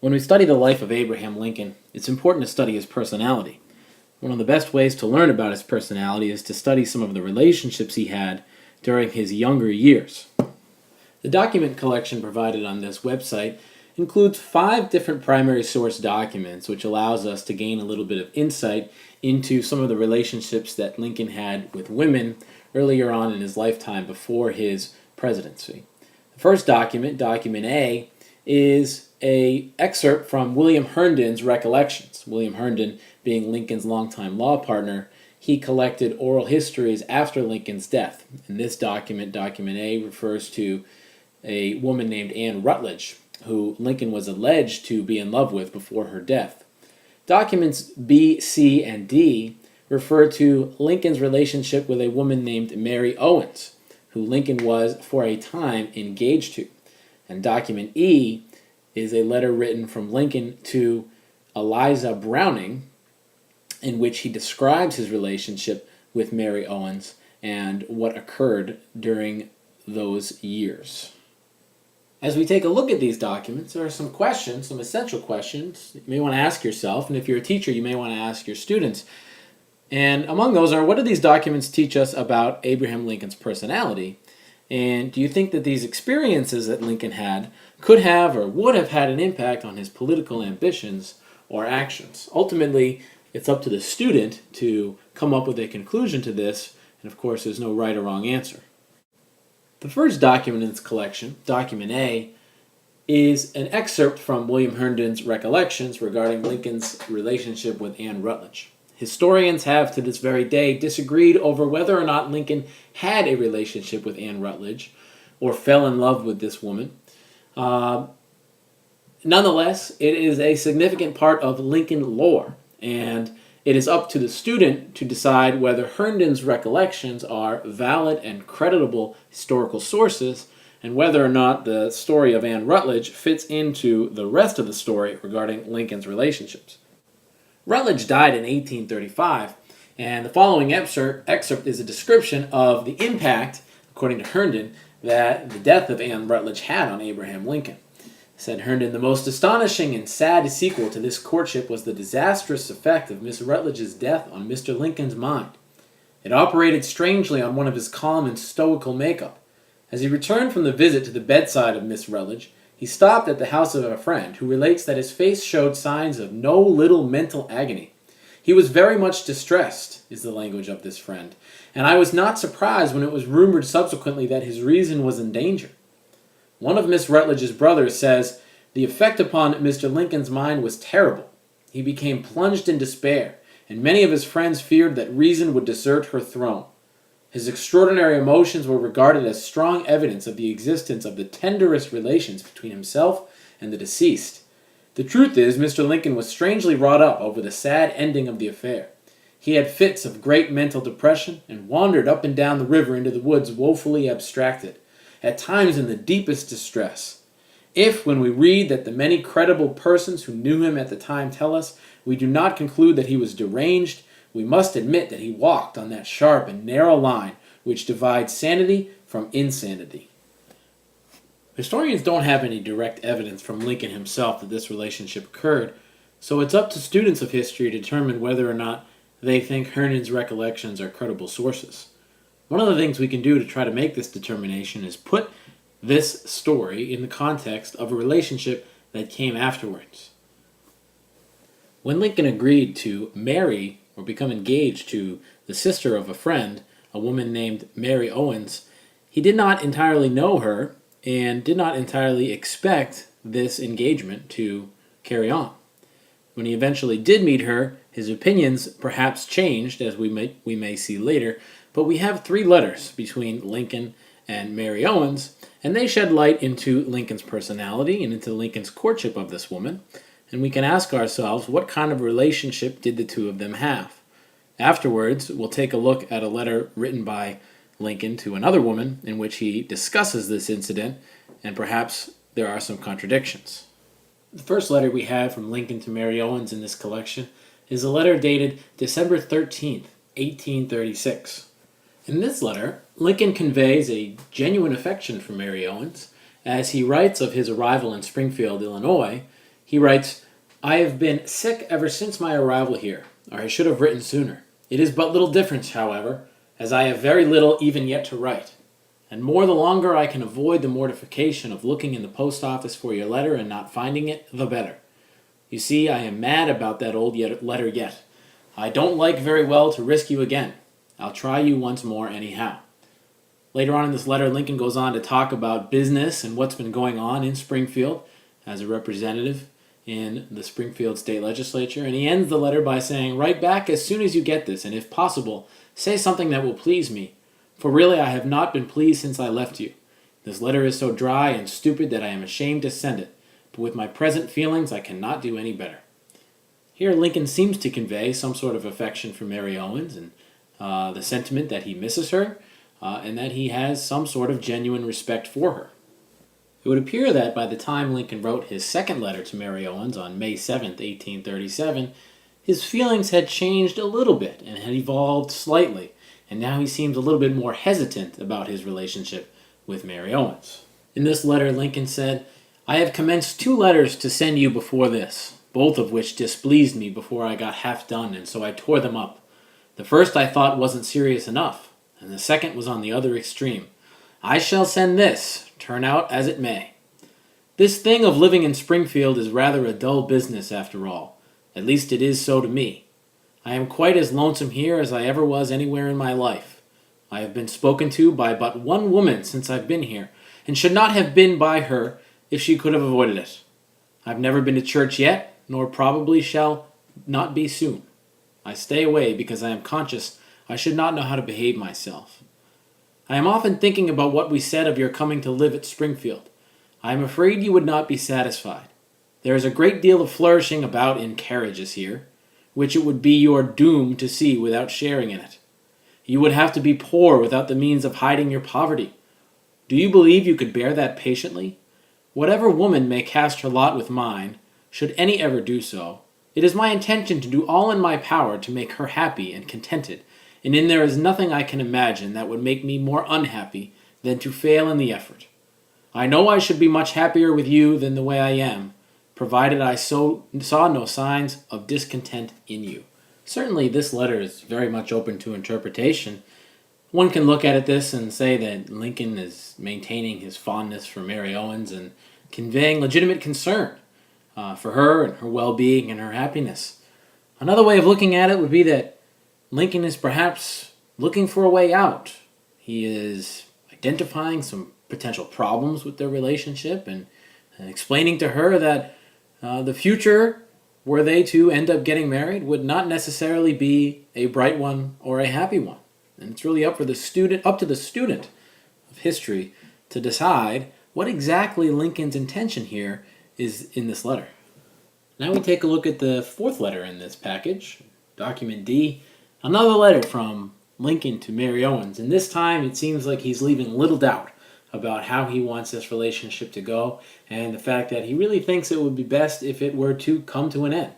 When we study the life of Abraham Lincoln, it's important to study his personality. One of the best ways to learn about his personality is to study some of the relationships he had during his younger years. The document collection provided on this website includes 5 different primary source documents, which allows us to gain a little bit of insight into some of the relationships that Lincoln had with women earlier on in his lifetime before his presidency. The first document, Document A, is an excerpt from William Herndon's Recollections. William Herndon being Lincoln's longtime law partner, he collected oral histories after Lincoln's death. And this document, Document A, refers to a woman named Anne Rutledge, who Lincoln was alleged to be in love with before her death. Documents B, C, and D refer to Lincoln's relationship with a woman named Mary Owens, who Lincoln was for a time engaged to. And Document E is a letter written from Lincoln to Eliza Browning, in which he describes his relationship with Mary Owens and what occurred during those years. As we take a look at these documents, there are some questions, some essential questions you may want to ask yourself, and if you're a teacher, you may want to ask your students. And among those are, what do these documents teach us about Abraham Lincoln's personality? And do you think that these experiences that Lincoln had could have or would have had an impact on his political ambitions or actions? Ultimately, it's up to the student to come up with a conclusion to this, and of course, there's no right or wrong answer. The first document in this collection, Document A, is an excerpt from William Herndon's Recollections regarding Lincoln's relationship with Anne Rutledge. Historians have to this very day disagreed over whether or not Lincoln had a relationship with Anne Rutledge or fell in love with this woman. Nonetheless, it is a significant part of Lincoln lore, and it is up to the student to decide whether Herndon's recollections are valid and creditable historical sources, and whether or not the story of Anne Rutledge fits into the rest of the story regarding Lincoln's relationships. Rutledge died in 1835, and the following excerpt is a description of the impact, according to Herndon, that the death of Anne Rutledge had on Abraham Lincoln. Said Herndon, "The most astonishing and sad sequel to this courtship was the disastrous effect of Miss Rutledge's death on Mr. Lincoln's mind. It operated strangely on one of his calm and stoical makeup. As he returned from the visit to the bedside of Miss Rutledge, he stopped at the house of a friend who relates that his face showed signs of no little mental agony. He was very much distressed," is the language of this friend, "and I was not surprised when it was rumored subsequently that his reason was in danger." One of Miss Rutledge's brothers says, "The effect upon Mr. Lincoln's mind was terrible. He became plunged in despair, and many of his friends feared that reason would desert her throne. His extraordinary emotions were regarded as strong evidence of the existence of the tenderest relations between himself and the deceased. The truth is, Mr. Lincoln was strangely wrought up over the sad ending of the affair. He had fits of great mental depression and wandered up and down the river into the woods woefully abstracted, at times in the deepest distress. If, when we read that the many credible persons who knew him at the time tell us, we do not conclude that he was deranged, we must admit that he walked on that sharp and narrow line which divides sanity from insanity." Historians don't have any direct evidence from Lincoln himself that this relationship occurred, so it's up to students of history to determine whether or not they think Herndon's recollections are credible sources. One of the things we can do to try to make this determination is put this story in the context of a relationship that came afterwards. When Lincoln agreed to marry or become engaged to the sister of a friend, a woman named Mary Owens, he did not entirely know her and did not entirely expect this engagement to carry on. When he eventually did meet her, his opinions perhaps changed, as we may see later, but we have 3 letters between Lincoln and Mary Owens, and they shed light into Lincoln's personality and into Lincoln's courtship of this woman, and we can ask ourselves, what kind of relationship did the 2 of them have? Afterwards, we'll take a look at a letter written by Lincoln to another woman in which he discusses this incident, and perhaps there are some contradictions. The first letter we have from Lincoln to Mary Owens in this collection is a letter dated December 13th, 1836. In this letter, Lincoln conveys a genuine affection for Mary Owens. As he writes of his arrival in Springfield, Illinois, he He writes, "I have been sick ever since my arrival here, or I should have written sooner. It is but little difference, however, as I have very little even yet to write. And more the longer I can avoid the mortification of looking in the post office for your letter and not finding it, the better. You see, I am mad about that old letter yet. I don't like very well to risk you again. I'll try you once more anyhow." Later on in this letter, Lincoln goes on to talk about business and what's been going on in Springfield as a representative in the Springfield State Legislature, and he ends the letter by saying, "Write back as soon as you get this, and if possible, say something that will please me, for really I have not been pleased since I left you. This letter is so dry and stupid that I am ashamed to send it, but with my present feelings I cannot do any better." Here Lincoln seems to convey some sort of affection for Mary Owens and the sentiment that he misses her and that he has some sort of genuine respect for her. It would appear that by the time Lincoln wrote his second letter to Mary Owens on May 7th, 1837, his feelings had changed a little bit and had evolved slightly, and now he seems a little bit more hesitant about his relationship with Mary Owens. In this letter, Lincoln said, "I have commenced 2 letters to send you before this, both of which displeased me before I got half done, and so I tore them up. The first I thought wasn't serious enough, and the second was on the other extreme. I shall send this, turn out as it may. This thing of living in Springfield is rather a dull business after all. At least it is so to me. I am quite as lonesome here as I ever was anywhere in my life. I have been spoken to by but one woman since I've been here, and should not have been by her if she could have avoided it. I've never been to church yet, nor probably shall not be soon. I stay away because I am conscious I should not know how to behave myself. I am often thinking about what we said of your coming to live at Springfield. I am afraid you would not be satisfied. There is a great deal of flourishing about in carriages here, which it would be your doom to see without sharing in it. You would have to be poor without the means of hiding your poverty. Do you believe you could bear that patiently? Whatever woman may cast her lot with mine, should any ever do so, it is my intention to do all in my power to make her happy and contented, and in there is nothing I can imagine that would make me more unhappy than to fail in the effort. I know I should be much happier with you than the way I am, provided I saw no signs of discontent in you." Certainly this letter is very much open to interpretation. One can look at this and say that Lincoln is maintaining his fondness for Mary Owens and conveying legitimate concern for her and her well-being and her happiness. Another way of looking at it would be that Lincoln is perhaps looking for a way out. He is identifying some potential problems with their relationship and explaining to her that the future, were they to end up getting married, would not necessarily be a bright one or a happy one. And it's really up to the student of history to decide what exactly Lincoln's intention here is in this letter. Now we take a look at the fourth letter in this package, document D, another letter from Lincoln to Mary Owens, and this time it seems like he's leaving little doubt about how he wants this relationship to go, and the fact that he really thinks it would be best if it were to come to an end.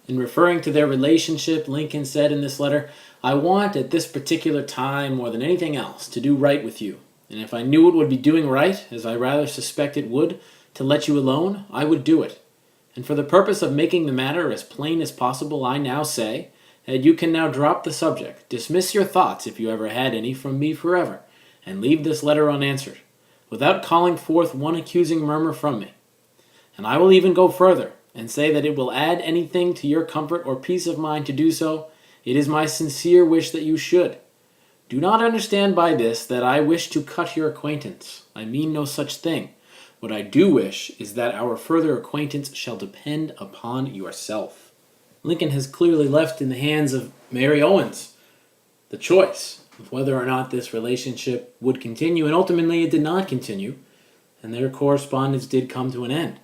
In referring to their relationship, Lincoln said in this letter, "I want at this particular time more than anything else to do right with you, and if I knew it would be doing right, as I rather suspect it would, to let you alone, I would do it. And for the purpose of making the matter as plain as possible, I now say that you can now drop the subject, dismiss your thoughts if you ever had any from me forever, and leave this letter unanswered, without calling forth one accusing murmur from me. And I will even go further, and say that it will add anything to your comfort or peace of mind to do so. It is my sincere wish that you should. Do not understand by this that I wish to cut your acquaintance. I mean no such thing. What I do wish is that our further acquaintance shall depend upon yourself." Lincoln has clearly left in the hands of Mary Owens the choice of whether or not this relationship would continue, and ultimately it did not continue, and their correspondence did come to an end.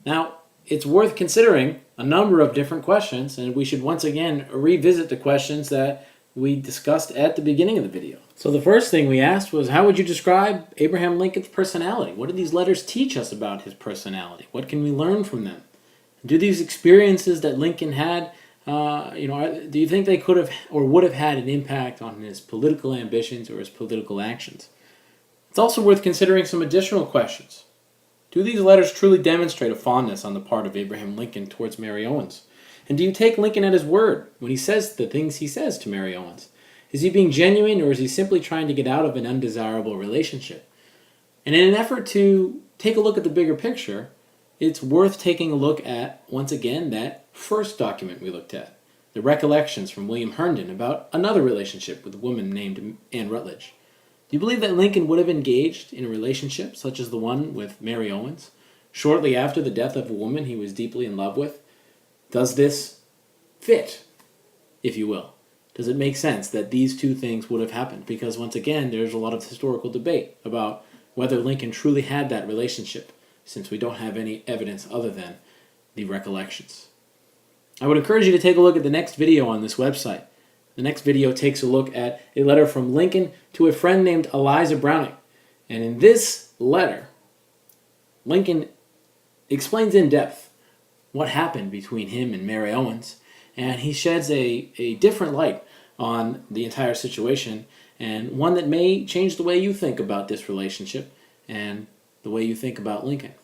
Now, it's worth considering a number of different questions, and we should once again revisit the questions that we discussed at the beginning of the video. So the first thing we asked was, how would you describe Abraham Lincoln's personality? What do these letters teach us about his personality? What can we learn from them? Do these experiences that Lincoln had, do you think they could have or would have had an impact on his political ambitions or his political actions? It's also worth considering some additional questions. Do these letters truly demonstrate a fondness on the part of Abraham Lincoln towards Mary Owens? And do you take Lincoln at his word when he says the things he says to Mary Owens? Is he being genuine, or is he simply trying to get out of an undesirable relationship? And in an effort to take a look at the bigger picture, it's worth taking a look at, once again, that first document we looked at, the recollections from William Herndon about another relationship with a woman named Anne Rutledge. Do you believe that Lincoln would have engaged in a relationship such as the one with Mary Owens shortly after the death of a woman he was deeply in love with? Does this fit, if you will? Does it make sense that these two things would have happened? Because once again, there's a lot of historical debate about whether Lincoln truly had that relationship, since we don't have any evidence other than the recollections. I would encourage you to take a look at the next video on this website. The next video takes a look at a letter from Lincoln to a friend named Eliza Browning. And in this letter, Lincoln explains in depth what happened between him and Mary Owens, and he sheds a different light on the entire situation, and one that may change the way you think about this relationship and the way you think about Lincoln.